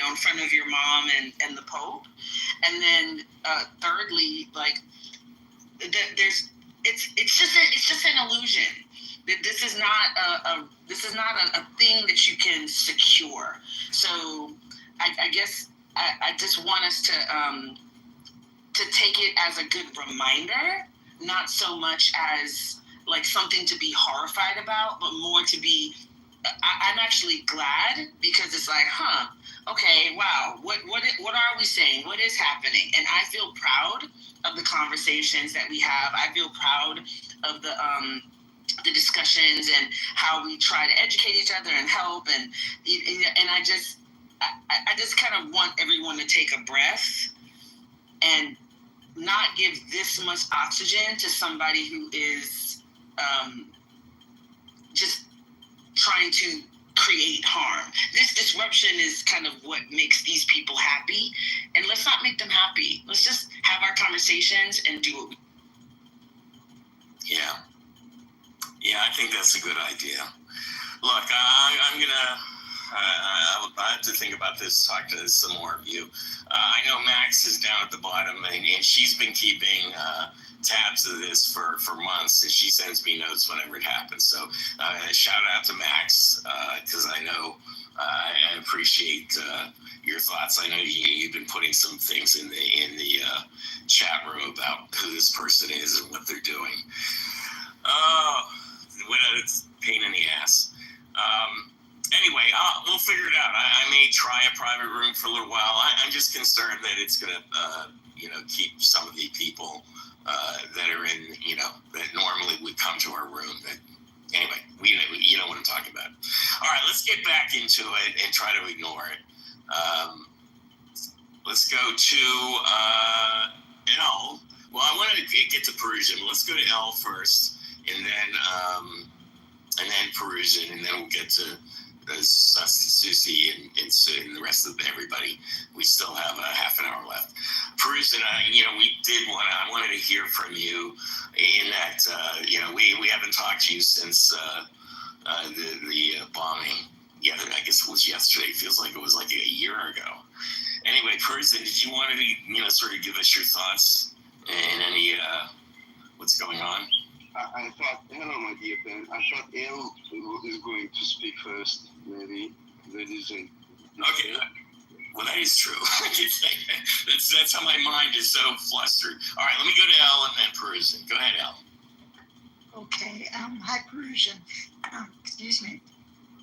in front of your mom and the Pope. And then thirdly, like it's just an illusion. This is not a thing that you can secure. So I guess I just want us to take it as a good reminder, not so much as like something to be horrified about, but more to be, I'm actually glad, because it's like, okay, wow, what are we saying? What is happening? And I feel proud of the conversations that we have. I feel proud of the discussions and how we try to educate each other and help. And I just kind of want everyone to take a breath and not give this much oxygen to somebody who is just trying to create harm. This disruption is kind of what makes these people happy, and let's not make them happy. Let's just have our conversations and do what we. Yeah, I think that's a good idea. Look, I'm gonna. I have to think about this, talk to some more of you. I know Max is down at the bottom, and she's been keeping tabs of this for months, and she sends me notes whenever it happens. So shout out to Max, because I know I appreciate your thoughts. I know you've been putting some things in the chat room about who this person is and what they're doing. Oh, it's a pain in the ass. Anyway, we'll figure it out. I may try a private room for a little while. I'm just concerned that it's going to, keep some of the people that are in, that normally would come to our room. That anyway, you know what I'm talking about. All right, let's get back into it and try to ignore it. Let's go to L. Well, I want to get to Perusian. Let's go to L first, and then Perusian, and then we'll get to Susie and the rest of everybody. We still have a half an hour left. Perusian, I wanted to hear from you in that, we haven't talked to you since the bombing. Yeah, I guess it was yesterday. It feels like it was like a year ago. Anyway, Perusian, did you want to, sort of give us your thoughts and any, what's going on? I thought, hello, my dear Ben. I thought Elle is going to speak first, maybe. That isn't. Okay. Well, that is true. that's how my mind is so flustered. All right, let me go to Elle and then Perusian. Go ahead, Elle. Okay. Hi, Perusian. Excuse me.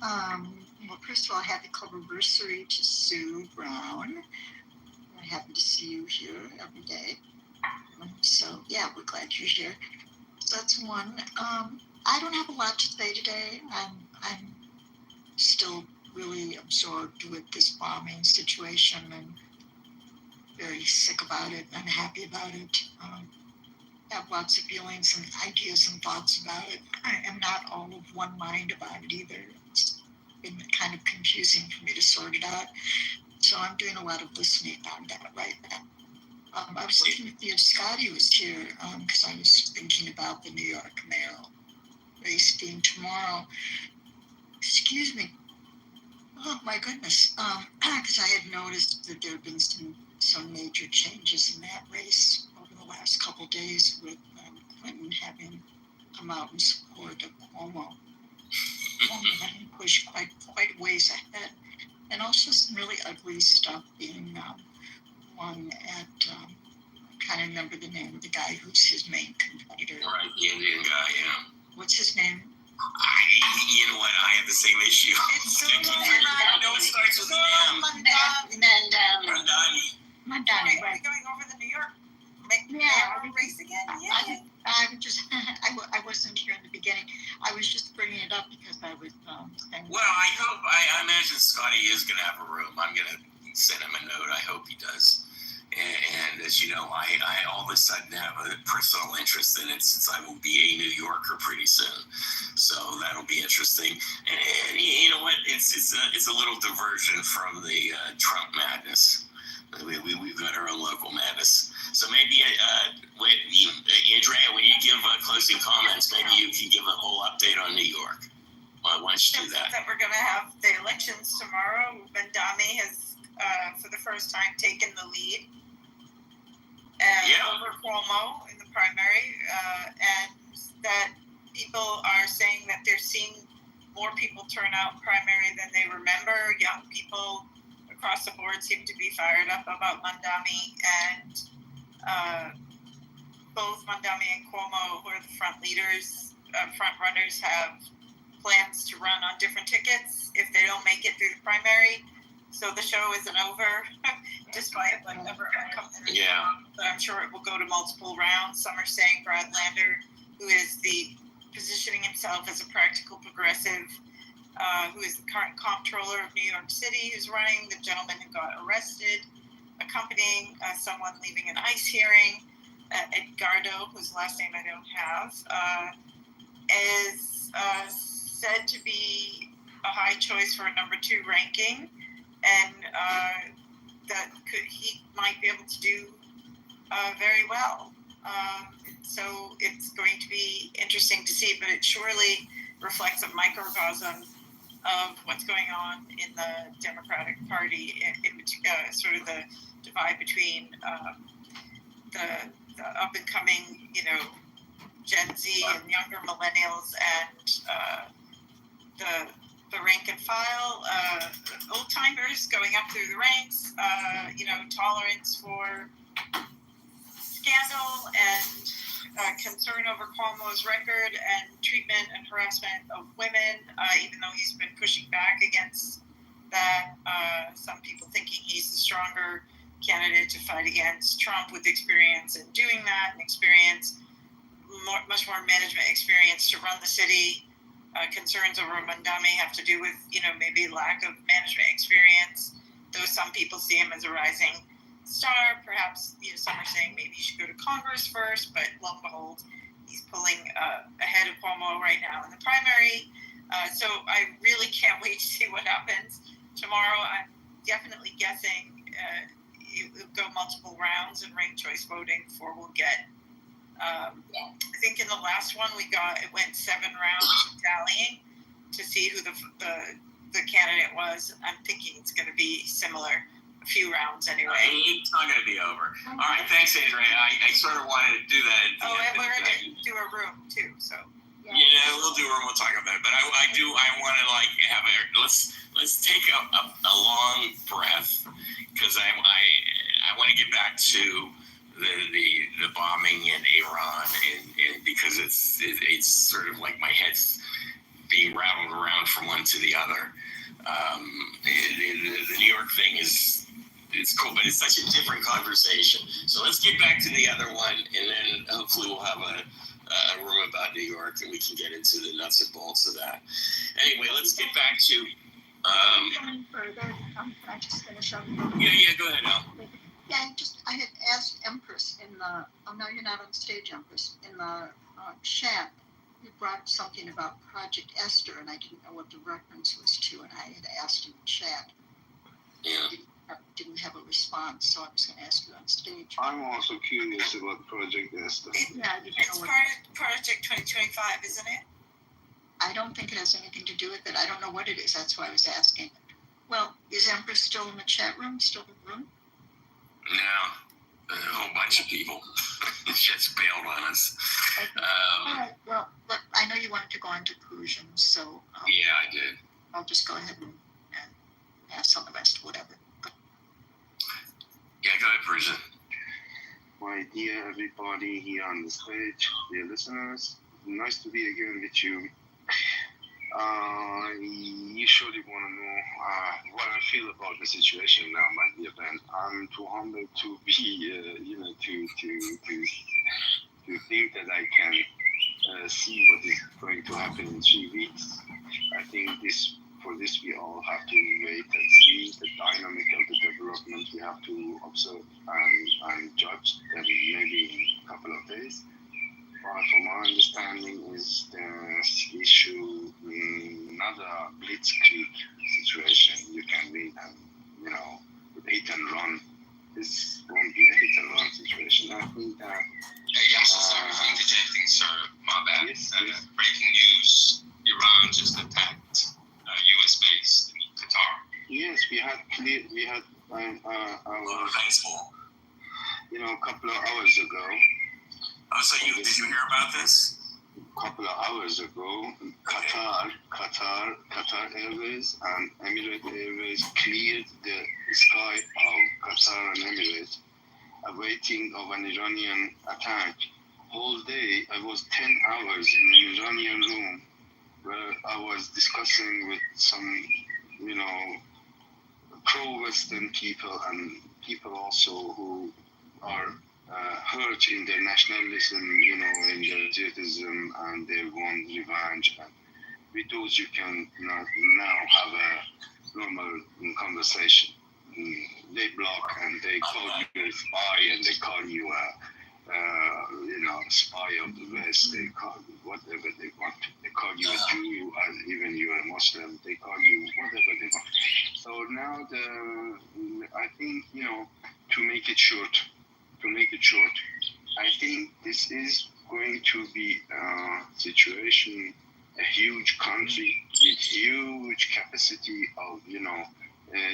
Well, first of all, happy clubversary to Sue Brown. I'm happy to see you here every day. So, yeah, we're glad you're here. So that's one. I don't have a lot to say today. I'm still really absorbed with this bombing situation and very sick about it, unhappy about it. Have lots of feelings and ideas and thoughts about it. I am not all of one mind about it either. It's been kind of confusing for me to sort it out. So I'm doing a lot of listening on that right now. I was looking to see if Scotty was here because I was thinking about the New York mayoral race being tomorrow. Excuse me. Oh, my goodness. Because I had noticed that there have been some major changes in that race over the last couple of days with Clinton having come out in support of Cuomo. Cuomo having pushed quite ways ahead. And also some really ugly stuff being won at, I can't remember the name of the guy who's his main competitor. Right, the Indian guy, yeah. What's his name? You know what? I have the same issue. I know it starts with an M. Mandani, Are right. you going over the New York race again? Yeah. I wasn't here in the beginning. I was just bringing it up because I was. Well, I imagine Scotty is going to have a room. I'm going to send him a note. I hope he does. And as you know, I all of a sudden have a personal interest in it since I will be a New Yorker pretty soon. So that'll be interesting. And you know what? It's a little diversion from the Trump madness. We've got our own local madness. So maybe, Andrea, when you give closing comments, maybe you can give a whole update on New York. Why don't you do that? That we're going to have the elections tomorrow. Mandami has for the first time, taken the lead over Cuomo in the primary, and that people are saying that they're seeing more people turn out primary than they remember. Young people across the board seem to be fired up about Mandami, and both Mandami and Cuomo, who are the front runners, have plans to run on different tickets if they don't make it through the primary. So the show isn't over, despite whatever outcome there is. Yeah. But I'm sure it will go to multiple rounds. Some are saying Brad Lander, who is positioning himself as a practical progressive, who is the current comptroller of New York City, who's running, the gentleman who got arrested, accompanying someone leaving an ICE hearing, Edgardo, whose last name I don't have, is said to be a high choice for a number 2 ranking, and that he might be able to do very well. So it's going to be interesting to see, but it surely reflects a microcosm of what's going on in the Democratic Party, in sort of the divide between the up and coming, Gen Z and younger millennials, and the rank and file, old timers going up through the ranks, tolerance for scandal and concern over Cuomo's record and treatment and harassment of women, even though he's been pushing back against that. Some people thinking he's the stronger candidate to fight against Trump with experience in doing that, and much more management experience to run the city. Concerns over Mandami have to do with, maybe lack of management experience, though some people see him as a rising star. Perhaps, some are saying maybe he should go to Congress first, but lo and behold, he's pulling ahead of Cuomo right now in the primary. So I really can't wait to see what happens tomorrow. I'm definitely guessing it will go multiple rounds in ranked choice voting before we'll get I think in the last one it went 7 rounds of tallying to see who the candidate was. I'm thinking it's going to be similar, a few rounds anyway. It's not going to be over. All right, thanks, Andrea. I sort of wanted to do that. And we're going to do a room too, so. We'll do a room. We'll talk about it. But I want to have let's take a long breath, because I want to get back to the bombing in Iran, and because it's sort of like my head's being rattled around from one to the other. The New York thing it's cool, but it's such a different conversation. So let's get back to the other one, and then hopefully we'll have a room about New York, and we can get into the nuts and bolts of that. Anyway, let's get back to. Further, can I just finish up? Yeah, go ahead, Al. Yeah, I had asked Empress in the, no, you're not on stage, Empress, in the chat, you brought something about Project Esther, and I didn't know what the reference was to, and I had asked in the chat. Yeah. Didn't have a response, so I was going to ask you on stage. I'm also curious about Project Esther. It's Project 2025, isn't it? I don't think it has anything to do with it. I don't know what it is. That's why I was asking. Well, is Empress still in the chat room? Still in the room? No, a whole bunch of people just bailed on us. Okay. All right. Well, look, I know you wanted to go on to Prussian, so yeah, I did. I'll just go ahead and pass on the rest, whatever. Yeah, go ahead, Prussian. My dear everybody here on the stage, dear listeners, nice to be again with you. You surely want to know what I feel about the situation now, my dear Ben. I'm too humble to be, to think that I can see what is going to happen in 3 weeks. I think for this we all have to wait and see the dynamic of the development. We have to observe and judge them maybe in a couple of days. But from my understanding is the issue not a blitzkrieg situation. You can read and, with hit and run. This won't be a hit and run situation. I think that... Hey, I'm so sorry for interjecting, sir. My bad. Yes. Breaking news. Iran just attacked U.S. base in Qatar. Yes, we had our, Baseball. a couple of hours ago. Oh, so did you hear about this? Couple of hours ago, Qatar Airways and Emirates Airways cleared the sky of Qatar and Emirates, awaiting of an Iranian attack. Whole day, I was 10 hours in an Iranian room where I was discussing with some, pro-Western people and people also who are hurt in their nationalism, in their patriotism, and they want revenge. And with those, you can now have a normal conversation. They block and they call you a spy and they call you a spy of the West. They call you whatever they want. They call you a Jew, and even you're a Muslim. They call you whatever they want. So now I think to make it short, I think this is going to be a situation, a huge country with huge capacity of,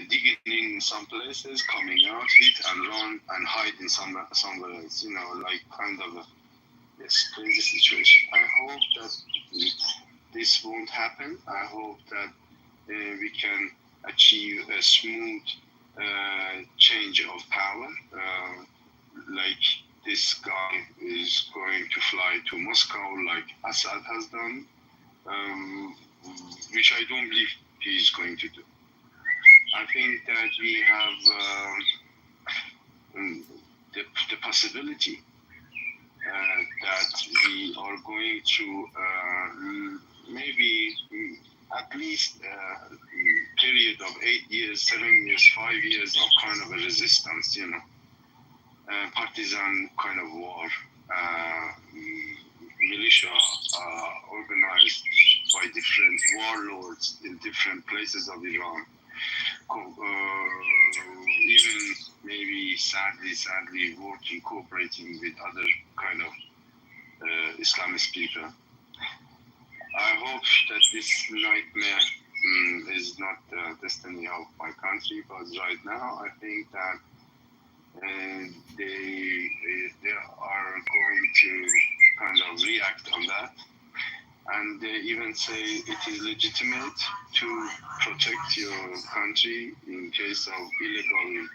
digging in some places, coming out it and run and hide in somewhere else, like kind of this crazy situation. I hope that this won't happen. I hope that we can achieve a smooth change of power. Like this guy is going to fly to Moscow like Assad has done, which I don't believe he is going to do. I think that we have the possibility that we are going through maybe at least a period of 8 years, 7 years, 5 years of kind of a resistance, partisan kind of war, militia organized by different warlords in different places of Iran. Even maybe sadly cooperating with other kind of Islamist people. I hope that this nightmare is not the destiny of my country, but right now I think that they are going to kind of react on that, and they even say it is legitimate to protect your country in case of illegal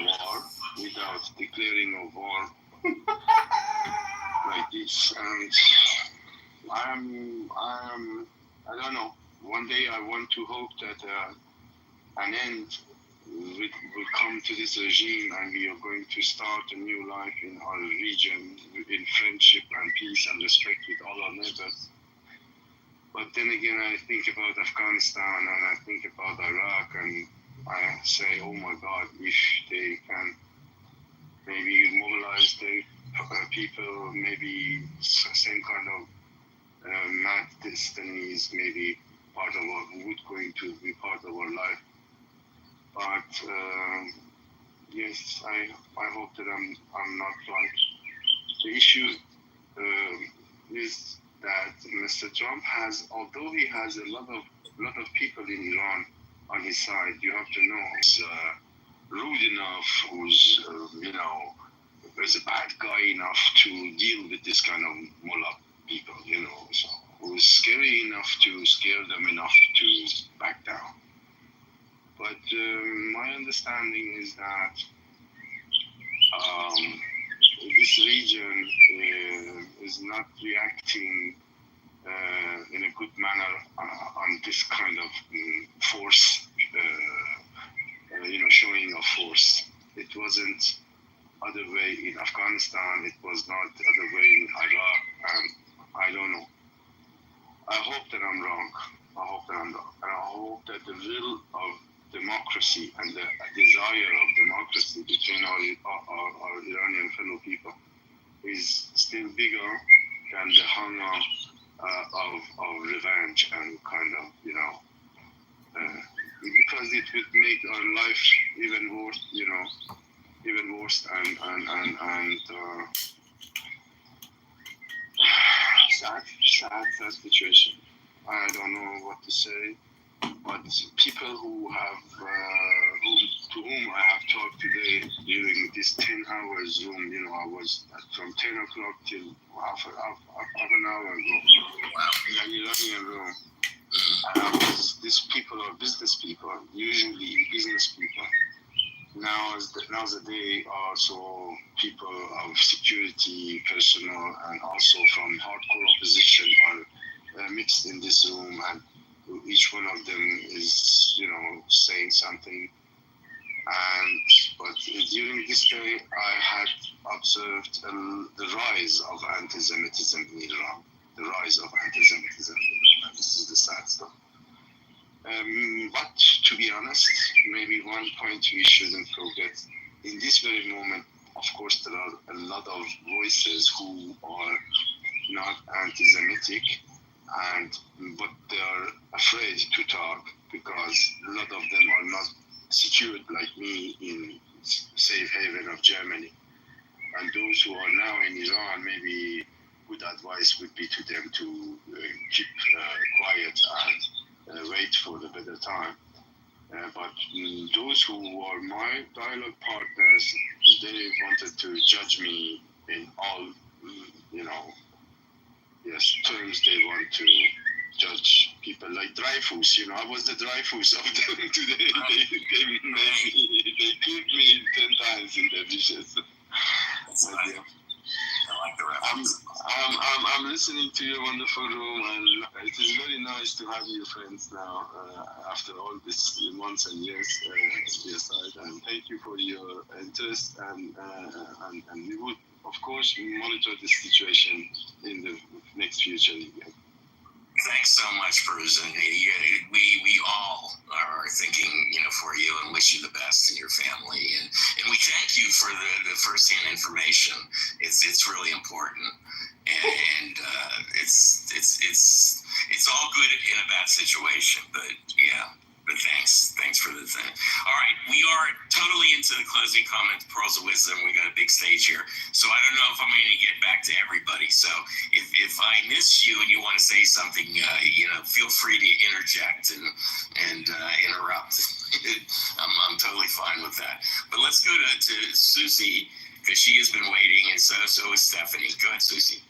war without declaring a war like this. And I don't know. One day I want to hope that an end will come to this regime, and we are going to start a new life in our region in friendship and peace and respect with all our neighbors. But then again, I think about Afghanistan and I think about Iraq, and I say, oh my God, if they can maybe mobilize their people, maybe same kind of mad destinies, maybe going to be part of our life. But yes, I hope that I'm not right. The issue is that Mr. Trump has, although he has a lot of people in Iran on his side, you have to know he's rude enough, who's is a bad guy enough to deal with this kind of mullah people, so who's scary enough to scare them enough to back down. But my understanding is that this region is not reacting in a good manner on this kind of force, showing of force. It wasn't other way in Afghanistan. It was not other way in Iraq. And I don't know. I hope that I'm wrong. And I hope that the will of democracy and the desire of democracy between our Iranian fellow people is still bigger than the hunger of revenge and kind of, because it would make our life even worse, and sad situation. I don't know what to say. but people who have to whom I have talked today during this 10-hour Zoom, I was from 10 o'clock till half an hour ago in an Iranian room. These people are business people, usually business people. Nowadays, also people of security personnel and also from hardcore opposition are mixed in this room, and each one of them is, saying something. But during this day, I had observed the rise of anti-Semitism in Iran. The rise of anti-Semitism in Iran. This is the sad stuff. But to be honest, maybe one point we shouldn't forget. In this very moment, of course, there are a lot of voices who are not anti-Semitic, but they are afraid to talk because a lot of them are not secured like me in safe haven of Germany. And those who are now in Iran, maybe good advice would be to them to keep quiet and wait for the better time. But those who are my dialogue partners, they wanted to judge me in all, terms they want to judge people like Dreyfus. I was the Dreyfus of them today. They killed me 10 times in their dishes. I like the reference. I'm listening to your wonderful room, and it is very nice to have you friends now after all this months and years aside. And thank you for your interest, and we would, of course, monitor this situation in the next future again. Thanks so much, Bruce. And we all are thinking, for you and wish you the best in your family. And we thank you for the first-hand information. It's really important. And it's all good in a bad situation, but yeah. But thanks for the thing. All right, we are totally into the closing comments, pearls of wisdom. We got a big stage here, so I don't know if I'm going to get back to everybody. So if I miss you and you want to say something, feel free to interject and interrupt. I'm totally fine with that. But let's go to Susie, because she has been waiting, and so is Stephanie. Go ahead, Susie.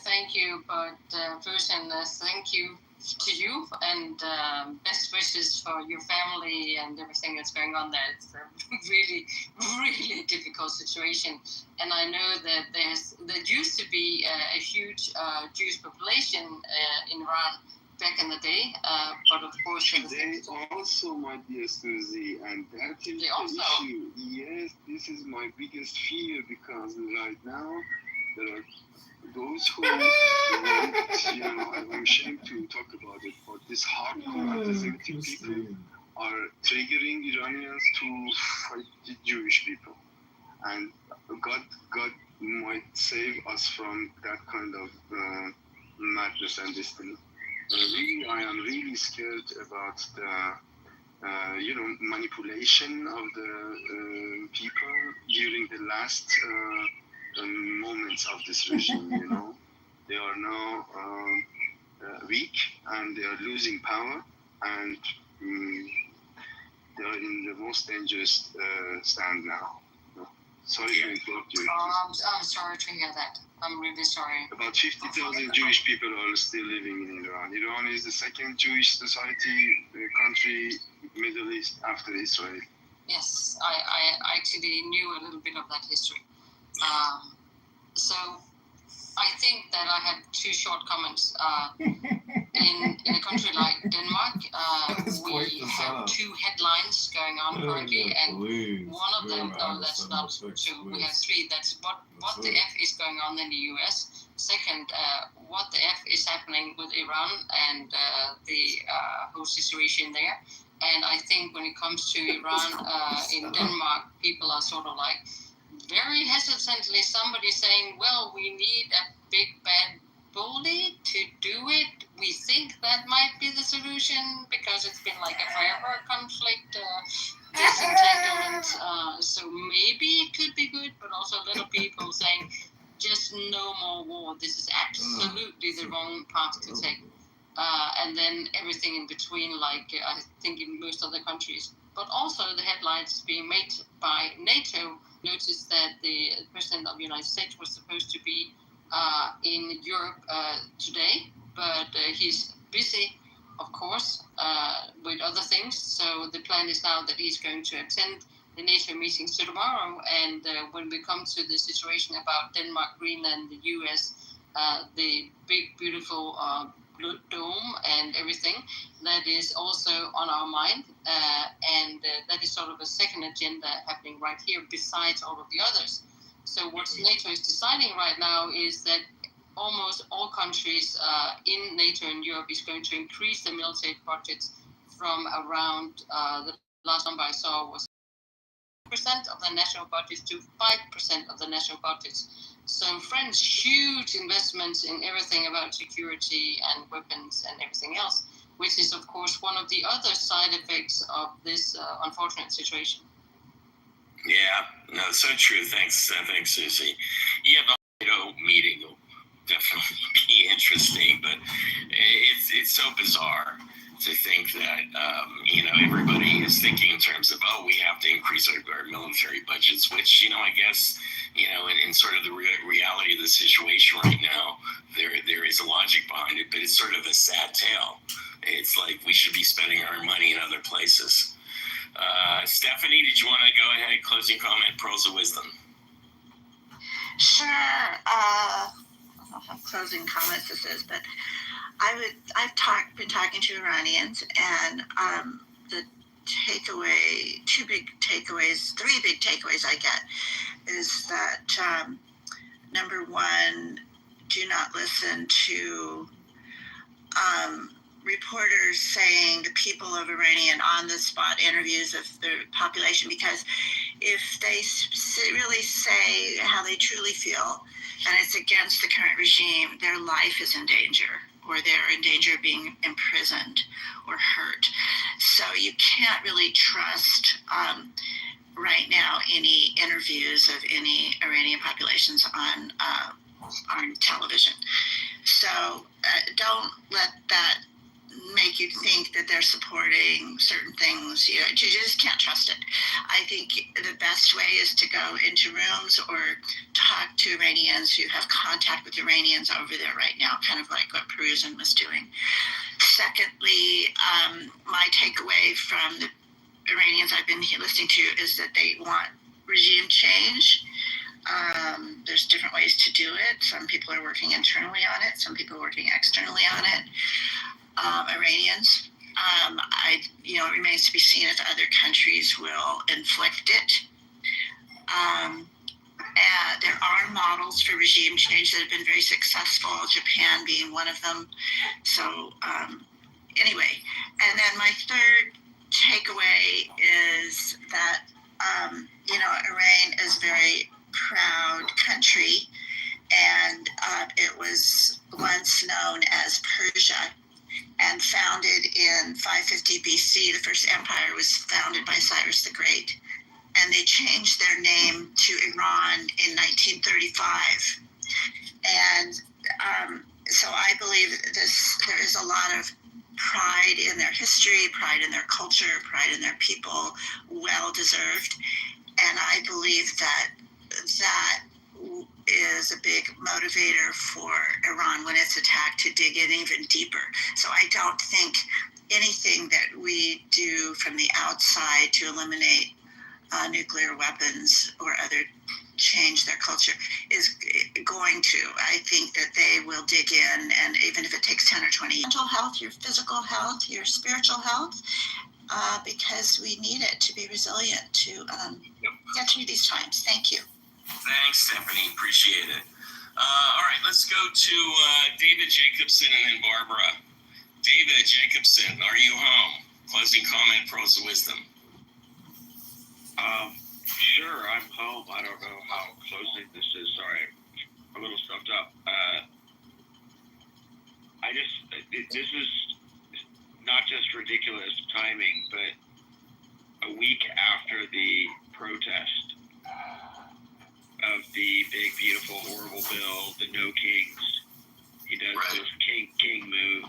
Thank you, Bruce, and thank you to you, and best wishes for your family and everything that's going on there. It's a really, really difficult situation, and I know that there used to be a huge Jewish population in Iran back in the day, but of course they also, my dear Susie, and that is the issue. Yes, this is my biggest fear, because right now there are those who I'm ashamed to talk about it, but this hardcore anti-Semitic people are triggering Iranians to fight the Jewish people. And God might save us from that kind of madness and destiny. I am really scared about the manipulation of the people during the last moments of this regime. They are now weak, and they are losing power, and they are in the most dangerous stand now. Sorry to interrupt you. I'm sorry to hear that. I'm really sorry. About 50,000 Jewish people are still living in Iran. Iran is the second Jewish society country, Middle East, after Israel. Yes, I actually knew a little bit of that history. So I think that I have two short comments. In a country like Denmark, we have two headlines going on currently, and one of them, that's not two, we have three. That's what the F is going on in the US. Second, what the F is happening with Iran and the whole situation there. And I think when it comes to Iran, in Denmark, people are sort of like, very hesitantly, somebody saying, well, we need a big bad bully to do it. We think that might be the solution, because it's been like a forever conflict, disentanglement. So maybe it could be good, but also a lot of people saying, just no more war. This is absolutely the wrong path to take. and then everything in between, like I think in most other countries. But also the headlines being made by NATO. Noticed that the President of the United States was supposed to be in Europe today, but he's busy, of course, with other things. So the plan is now that he's going to attend the NATO meetings tomorrow. And when we come to the situation about Denmark, Greenland, the US, the big, beautiful dome and everything, that is also on our mind. And that is sort of a second agenda happening right here besides all of the others. So what NATO is deciding right now is that almost all countries in NATO and Europe is going to increase the military budgets from around, the last number I saw was 10% of the national budgets to 5% of the national budgets. So French, huge investments in everything about security and weapons and everything else, which is, of course, one of the other side effects of this unfortunate situation. Yeah, no, so true. Thanks, Susie. Yeah, the NATO meeting will definitely be interesting, but it's so bizarre to think that everybody is thinking in terms of, oh, we have to increase our military budgets, which I guess in sort of the reality of the situation right now, there is a logic behind it, but it's sort of a sad tale. It's like we should be spending our money in other places. Stephanie, did you want to go ahead? Closing comment, pearls of wisdom. Sure. I don't know how closing comments this is, but I've been talking to Iranians, and the takeaway, three big takeaways I get is that number one, do not listen to reporters saying the people of Iranian on-the-spot interviews of the population, because if they really say how they truly feel and it's against the current regime, their life is in danger, or they're in danger of being imprisoned or hurt. So you can't really trust right now any interviews of any Iranian populations on television. So don't let that make you think that they're supporting certain things. You just can't trust it. I think the best way is to go into rooms or talk to Iranians who have contact with Iranians over there right now, kind of like what Perusian was doing. Secondly, my takeaway from the Iranians I've been listening to is that they want regime change. There's different ways to do it. Some people are working internally on it. Some people are working externally on it. Iranians. It remains to be seen if other countries will inflict it. There are models for regime change that have been very successful, Japan being one of them. So anyway, and then my third takeaway is that, Iran is a very proud country, and it was once known as Persia, and founded in 550 BC. The first empire was founded by Cyrus the Great, and they changed their name to Iran in 1935. And so I believe there is a lot of pride in their history, pride in their culture, pride in their people, well deserved. And I believe that is a big motivator for Iran when it's attacked to dig in even deeper. So I don't think anything that we do from the outside to eliminate nuclear weapons or other change their culture is going to. I think that they will dig in, and even if it takes 10 or 20 years. Mental health, your physical health, your spiritual health, because we need it to be resilient to get through these times. Thank you. Thanks, Stephanie. Appreciate it. All right, let's go to David Jacobson and then Barbara. David Jacobson, are you home? Closing comment, pearls of wisdom. Sure, I'm home. I don't know how closing this is. Sorry, I'm a little stuffed up. This is not just ridiculous timing, but a week after the protest of the big, beautiful, horrible bill, the No Kings, he does this king move.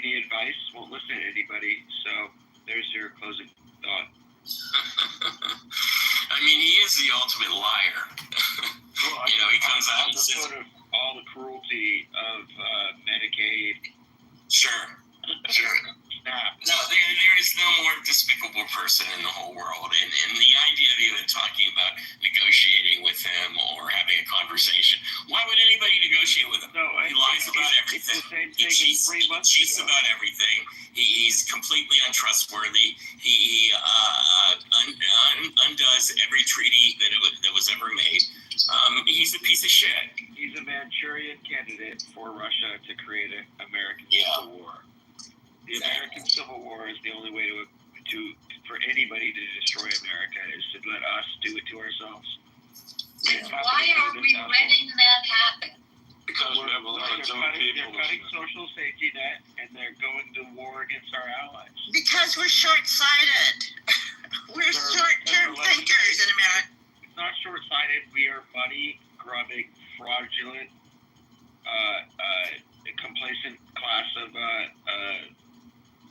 any advice, won't listen to anybody. So there's your closing thought. I mean, he is the ultimate liar. Well, You know, he comes out on and the says, foot of all the cruelty of Medicaid. sure. Snap. No, there is no more despicable person in the whole world. And the idea of even talking about negotiating with him or having a conversation, why would anybody negotiate with him? No, He lies about everything. It's the same He thing as 3 months cheats ago. about everything. He's completely untrustworthy. He undoes every treaty that was ever made. He's a piece of shit. He's a Manchurian candidate for Russia to create an American Civil War. The American Civil War is the only way to for anybody to destroy America is to let us do it to ourselves. Why are we letting that happen? Because we have a lot of dumb people. They're cutting social safety net and they're going to war against our allies. Because we're short-sighted. We're short-term thinkers in America. It's not short-sighted. We are money-grubbing, fraudulent, complacent class of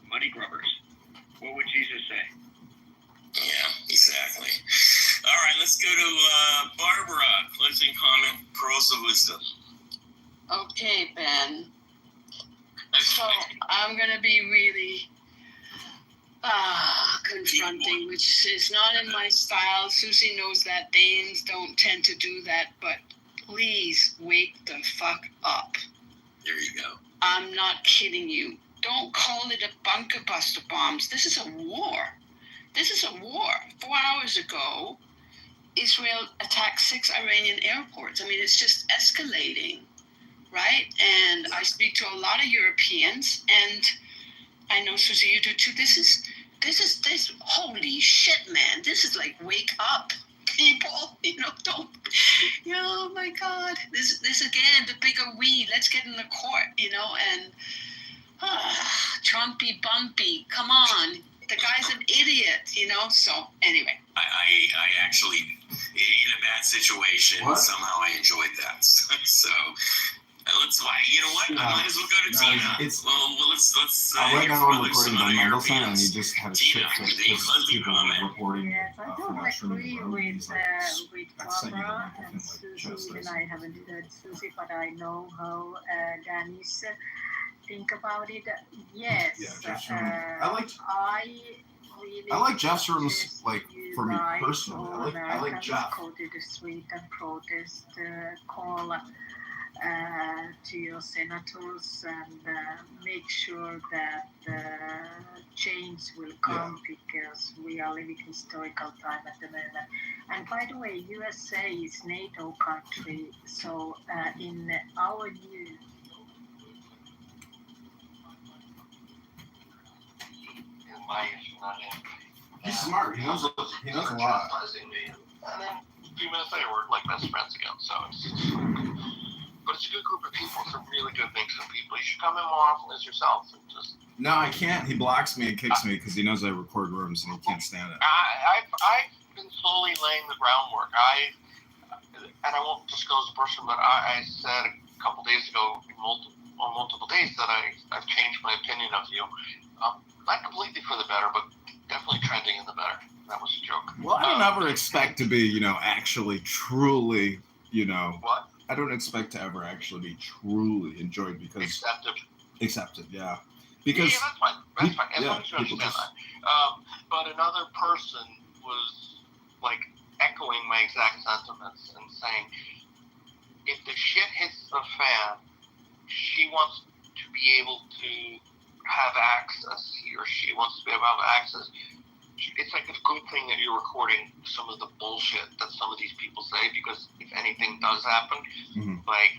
money grubbers. What would Jesus say? Yeah, exactly. All right, let's go to Barbara. Closing comment, pearls of wisdom. Okay, Ben. So I'm going to be really confronting, which is not in my style. Susie knows that. Danes don't tend to do that, but please wake the fuck up. There you go. I'm not kidding you. Don't call it a bunker buster bombs. This is a war. This is a war. 4 hours ago, Israel attacked 6 Iranian airports. I mean, it's just escalating, right? And I speak to a lot of Europeans, and I know, Susie, you do too. This is holy shit, man. This is like, wake up, people. Don't. Oh my God. This again, the bigger we. Let's get in the court, and Trumpy bumpy. Come on. The guy's an idiot, So anyway. I actually, in a bad situation, somehow I enjoyed that. So let's. You know what? I might as well go to Tina. Well, let's. Right now I'm recording some by other Mendelsohn, and Europeans. he just had a Tina, shit fit the because closing people were comment. reporting Yes, I from don't that stream agree of the road. with He's like, I sent you the Barbara microphone, and like, Susie. just Even this. I haven't heard Susie, but I know how Danish think about it. Yes, Yeah, Jeff Sherman. I like Jeff Sherman's, suggest like, you for me guys, personally, all I like Americans, Jeff. go to the street and protest, call to your senators and make sure that change will come because we are living historical time at the moment. And by the way, USA is NATO country, so in our new He's smart. He knows a lot. And then a few minutes later, we're like best friends again. So but it's a good group of people. It's a really good mix of people. You should come in more often as yourself and just. No, I can't. He blocks me and kicks me because he knows I record rooms and he can't stand it. I've been slowly laying the groundwork. And I won't disclose the person, but I said a couple days ago, on multiple days, that I've changed my opinion of you. Not completely for the better, but definitely trending in the better. That was a joke. Well, I don't ever expect to be, actually, truly, What? I don't expect to ever actually be truly enjoyed because accepted, yeah. Because yeah, that's fine. That's fine. As long as you people understand that. But another person was like echoing my exact sentiments and saying, if the shit hits the fan, she wants to be able to have access. He or she wants to be able to have access. It's like a good thing that you're recording some of the bullshit that some of these people say, because if anything does happen, like,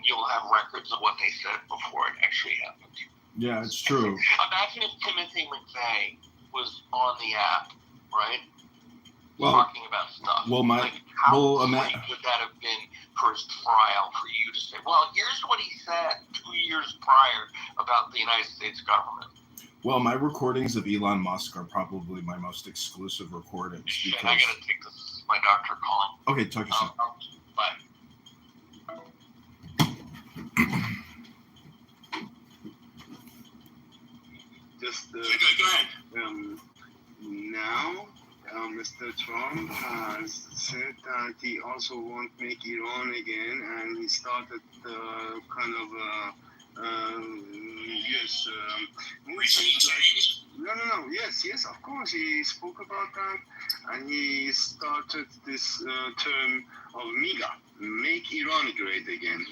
you'll have records of what they said before it actually happened. Yeah, it's true. Imagine if Timothy McVeigh was on the app, right? Talking about stuff. Well, how great would that have been for his trial for you to say, well, here's what he said 2 years prior about the United States government. Well, my recordings of Elon Musk are probably my most exclusive recordings. Shit, I gotta take this. This is my doctor calling. Okay, talk to you soon. Bye. just Go ahead. now Mr. Trump has said that he also won't make Iran again, and he started kind of yes, no. Yes, of course. He spoke about that, and he started this term of MIGA, make Iran great again.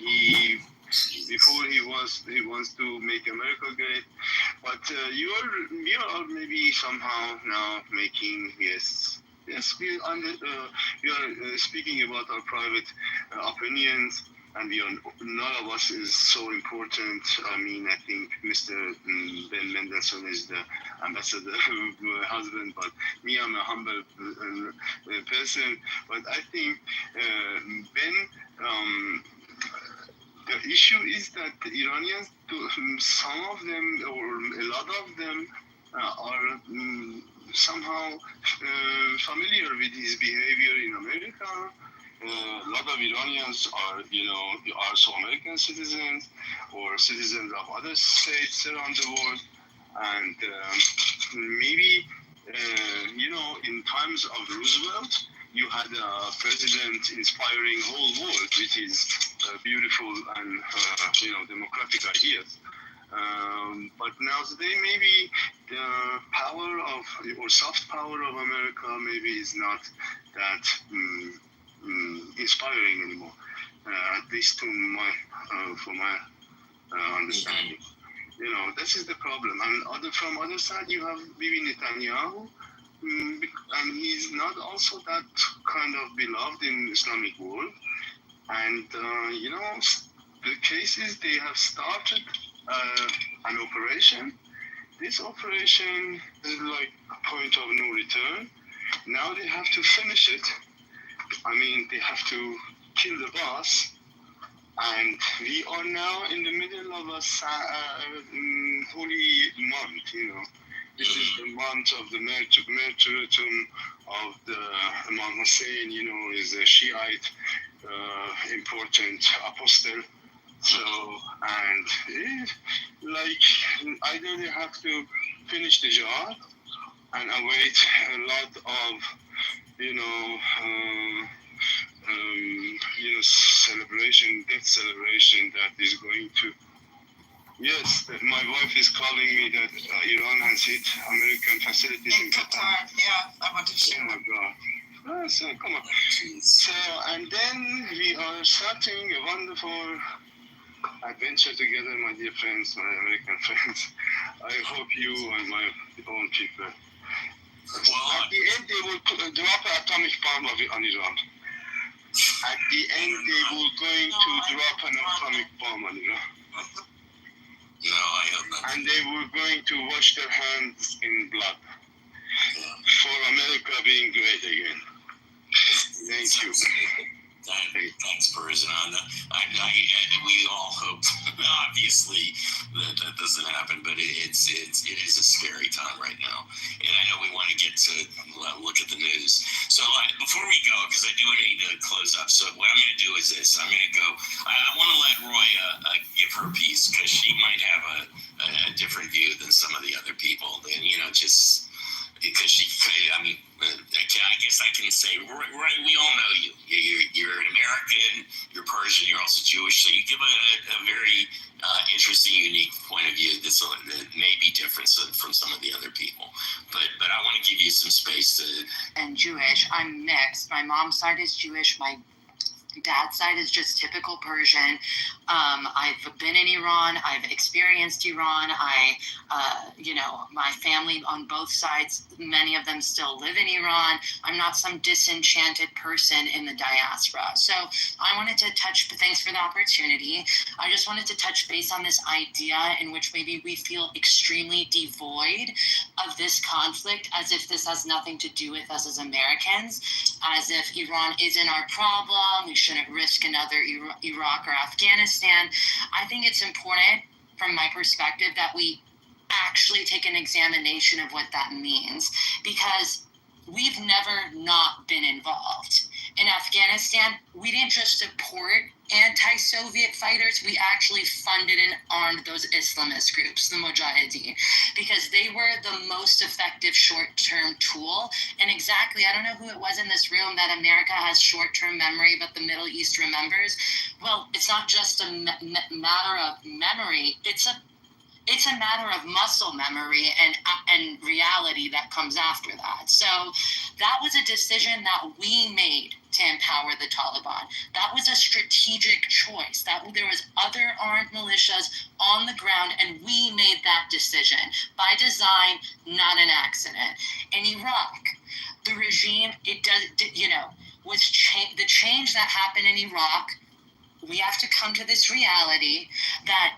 Before he wants to make America great, but you are maybe somehow now making yes, we are speaking about our private opinions. And none of us is so important. I mean, I think Mr. Ben Mendelsohn is the ambassador husband, but me, I'm a humble person. But I think Ben, the issue is that the Iranians, some of them or a lot of them are somehow familiar with his behavior in America. A lot of Iranians are also American citizens or citizens of other states around the world, and maybe in times of Roosevelt, you had a president inspiring whole world with his beautiful and democratic ideas. But now today, maybe the power of or soft power of America maybe is not that inspiring anymore, at least for my understanding. This is the problem. And from other side, you have Bibi Netanyahu, and he's not also that kind of beloved in Islamic world. And the cases they have started an operation. This operation is like a point of no return. Now they have to finish it. I mean, they have to kill the boss, and we are now in the middle of a holy month. This is the month of the martyrdom of the Imam Hussein, is a Shiite important apostle. So, and either they have to finish the job and await a lot of death celebration that is going to. Yes, my wife is calling me that Iran has hit American facilities in Qatar. Yeah, I want to share. Oh my God. So come on. So, and then we are starting a wonderful adventure together, my dear friends, my American friends. I hope you and my own people. At the end, they will drop an atomic bomb on Iran. At the end, they will going to drop an atomic bomb on Iran. No, I hope not. And they were going to wash their hands in blood for America being great again. Thank you. Thanks, Farzan. We all hope, obviously, that doesn't happen, but it is a scary time right now. And I know we want to get to look at the news. So before we go, because I do need to close up, so what I'm going to do is this. I'm going to go. I want to let Roya give her piece, because she might have a different view than some of the other people. And, just because I guess I can say, right, we all know you. You're an American, you're Persian, you're also Jewish, so you give a very interesting, unique point of view that may be different from some of the other people. But I want to give you some space to... And Jewish, I'm mixed. My mom's side is Jewish, my dad's side is just typical Persian. I've been in Iran. I've experienced Iran. My family on both sides, many of them still live in Iran. I'm not some disenchanted person in the diaspora. So I wanted to thanks for the opportunity. I just wanted to touch base on this idea in which maybe we feel extremely devoid of this conflict, as if this has nothing to do with us as Americans, as if Iran isn't our problem. We shouldn't risk another Iraq or Afghanistan. I think it's important from my perspective that we actually take an examination of what that means, because we've never not been involved. In Afghanistan, we didn't just support anti-Soviet fighters, we actually funded and armed those Islamist groups, the Mujahideen, because they were the most effective short-term tool. And exactly, I don't know who it was in this room that America has short-term memory, but the Middle East remembers. Well, it's not just a matter of memory, it's a matter of muscle memory and reality that comes after that. So that was a decision that we made to empower the Taliban. That was a strategic choice. That there was other armed militias on the ground, and we made that decision by design, not an accident. In Iraq, the regime, the change that happened in Iraq. We have to come to this reality that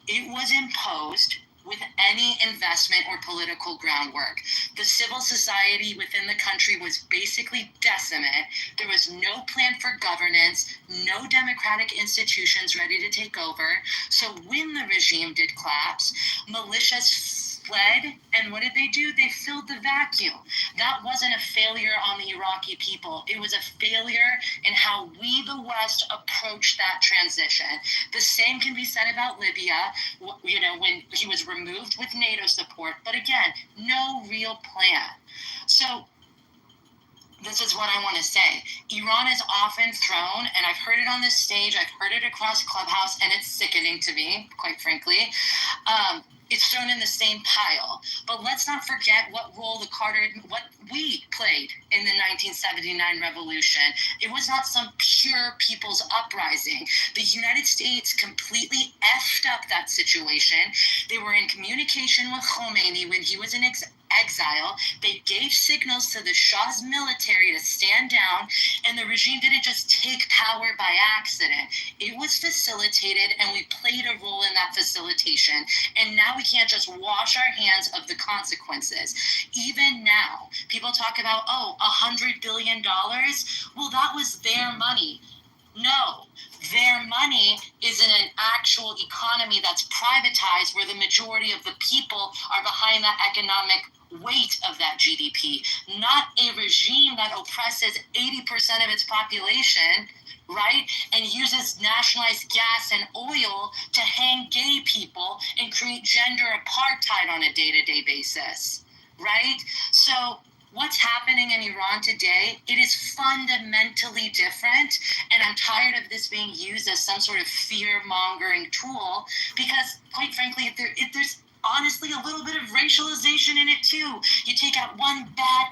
it was imposed with any investment or political groundwork. The civil society within the country was basically decimate. There was no plan for governance, no democratic institutions ready to take over. So when the regime did collapse, militias fled, and what did they do? They filled the vacuum. That wasn't a failure on the Iraqi people. It was a failure in how we, the West, approached that transition. The same can be said about Libya, when he was removed with NATO support, but again, no real plan. So this is what I want to say. Iran is often thrown, and I've heard it on this stage, I've heard it across Clubhouse, and it's sickening to me, quite frankly. It's thrown in the same pile. But let's not forget what we played in the 1979 revolution. It was not some pure people's uprising. The United States completely effed up that situation. They were in communication with Khomeini when he was in exile. They gave signals to the Shah's military to stand down, and the regime didn't just take power by accident. It was facilitated, and we played a role in that facilitation. And now we can't just wash our hands of the consequences. Even now, people talk about, $100 billion. Well, that was their money. No, their money is in an actual economy that's privatized, where the majority of the people are behind that economic weight of that GDP, not a regime that oppresses 80% of its population, right, and uses nationalized gas and oil to hang gay people and create gender apartheid on a day-to-day basis, right? So what's happening in Iran today, it is fundamentally different, and I'm tired of this being used as some sort of fear-mongering tool, because, quite frankly, there's honestly a little bit of racialization in it too. You take out one bad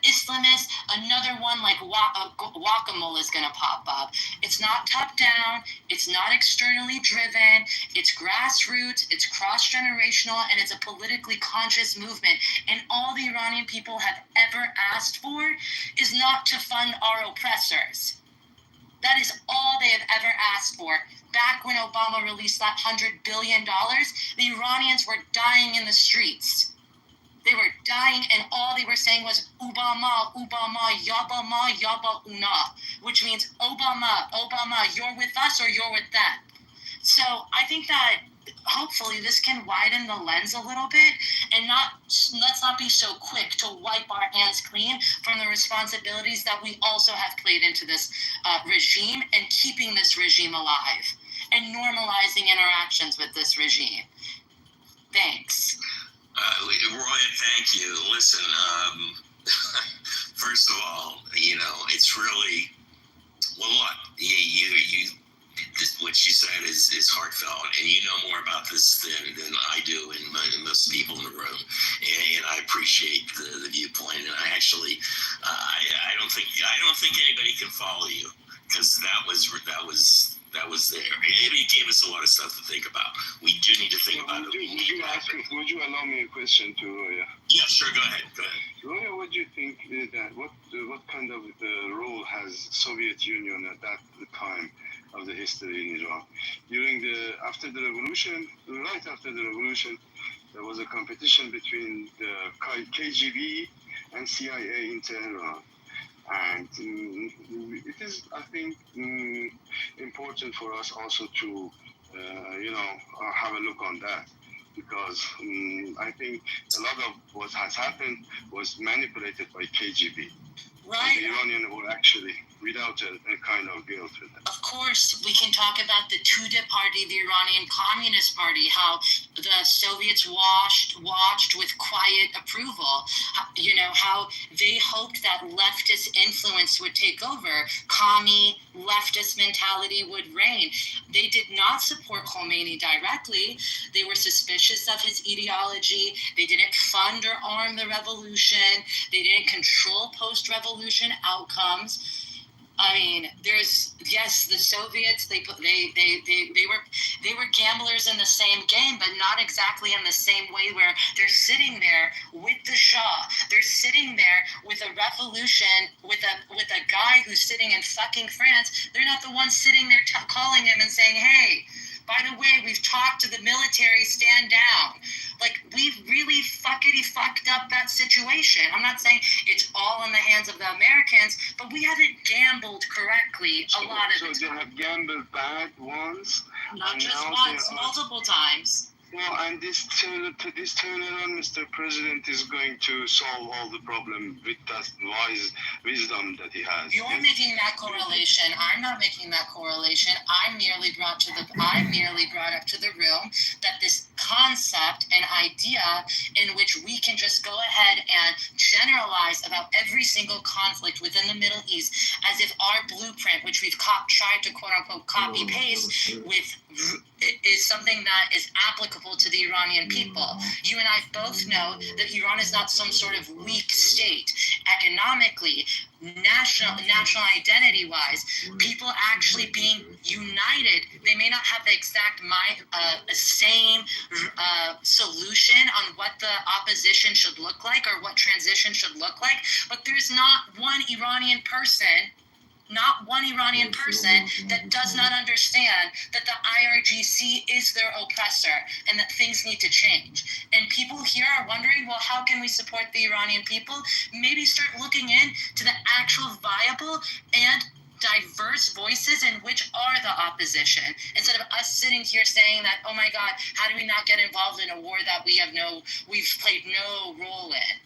Islamist, another one like guacamole is going to pop up. It's not top down, it's not externally driven, it's grassroots, it's cross-generational, and it's a politically conscious movement. And all the Iranian people have ever asked for is not to fund our oppressors. That is all they have ever asked for. Back when Obama released that $100 billion, the Iranians were dying in the streets. They were dying, and all they were saying was, Obama, Obama, Yabama, Yaba Una, which means, Obama, Obama, you're with us or you're with them. So I think that hopefully this can widen the lens a little bit, and let's not be so quick to wipe our hands clean from the responsibilities that we also have played into this regime and keeping this regime alive and normalizing interactions with this regime. Thanks. Roy, thank you. Listen, first of all, it's really, well, look, you what you said is heartfelt, and you know more about this than I do and most people in the room, and I appreciate the viewpoint. And I actually, I don't think anybody can follow you, because that was there. It gave us a lot of stuff to think about. We do need to think about it. Would you allow me a question to Roya? Yeah, sure. Go ahead. Roya, what do you think that what kind of role has Soviet Union at that time of the history in Iran? After the revolution, right after the revolution, there was a competition between the KGB and CIA in Tehran. And it is, I think, important for us also to, have a look on that, because I think a lot of what has happened was manipulated by KGB. Right. And the Iranians were actually without a kind of guilt with them. Of course, we can talk about the Tudeh Party, the Iranian Communist Party, how the Soviets watched with quiet approval. How they hoped that leftist influence would take over, commie leftist mentality would reign. They did not support Khomeini directly. They were suspicious of his ideology. They didn't fund or arm the revolution. They didn't control post-revolution outcomes. I mean, the Soviets. They were gamblers in the same game, but not exactly in the same way. Where they're sitting there with the Shah, they're sitting there with a revolution, with a guy who's sitting in fucking France. They're not the ones sitting there calling him and saying, "Hey, by the way, we've talked to the military, stand down." Like, we've really fucked up that situation. I'm not saying it's all in the hands of the Americans, but we haven't gambled correctly a lot of the time. So they have gambled bad once? Not just once, multiple times. Well, and this turnaround, Mr. President, is going to solve all the problem with that wise wisdom that he has. You're making that correlation. I'm not making that correlation. I merely brought up to the room that this concept and idea in which we can just go ahead and generalize about every single conflict within the Middle East as if our blueprint, which we've tried to quote unquote copy paste is something that is applicable to the Iranian people. You and I both know that Iran is not some sort of weak state. Economically, national identity wise, people actually being united. They may not have the exact same solution on what the opposition should look like or what transition should look like, but there's not one Iranian person that does not understand that the IRGC is their oppressor and that things need to change. And people here are wondering, well, how can we support the Iranian people? Maybe start looking into the actual viable and diverse voices in which are the opposition, instead of us sitting here saying that, oh my God, how do we not get involved in a war that we've played no role in?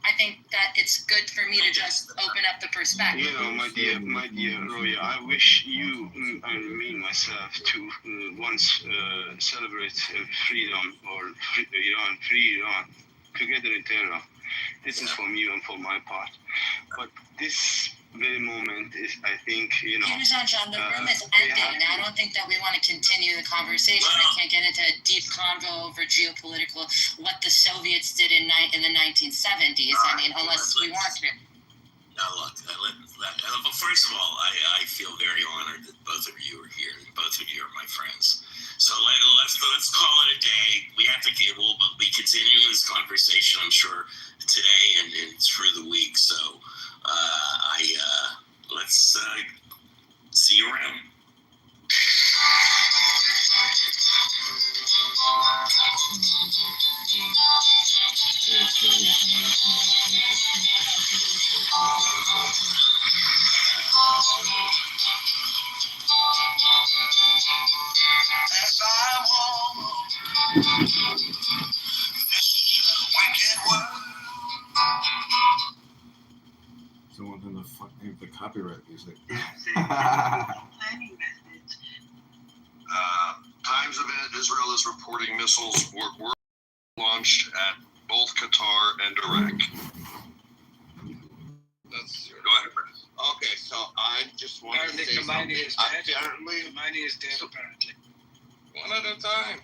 I think that it's good for me to just open up the perspective. My dear Roya, I wish you and me, myself, to once celebrate freedom or free Iran together in Tehran. This is from you and for my part. But this very moment is, I think, John, the room is ending. I don't think that we want to continue the conversation. I can't get into a deep convo over geopolitical, what the Soviets did in the 1970s. I mean, unless we want to. Look, first of all, I feel very honored that both of you are here. Both of you are my friends. So let's call it a day. We have to we'll be continuing this conversation, I'm sure, today and through the week. So let's see you around. So one thing the copyright music. Planning methods. Times event, Israel is reporting missiles were launched at both Qatar and Iraq. Go ahead, Chris. Okay, so I just want to say something. Apparently, Khomeini is dead, apparently. One at a time.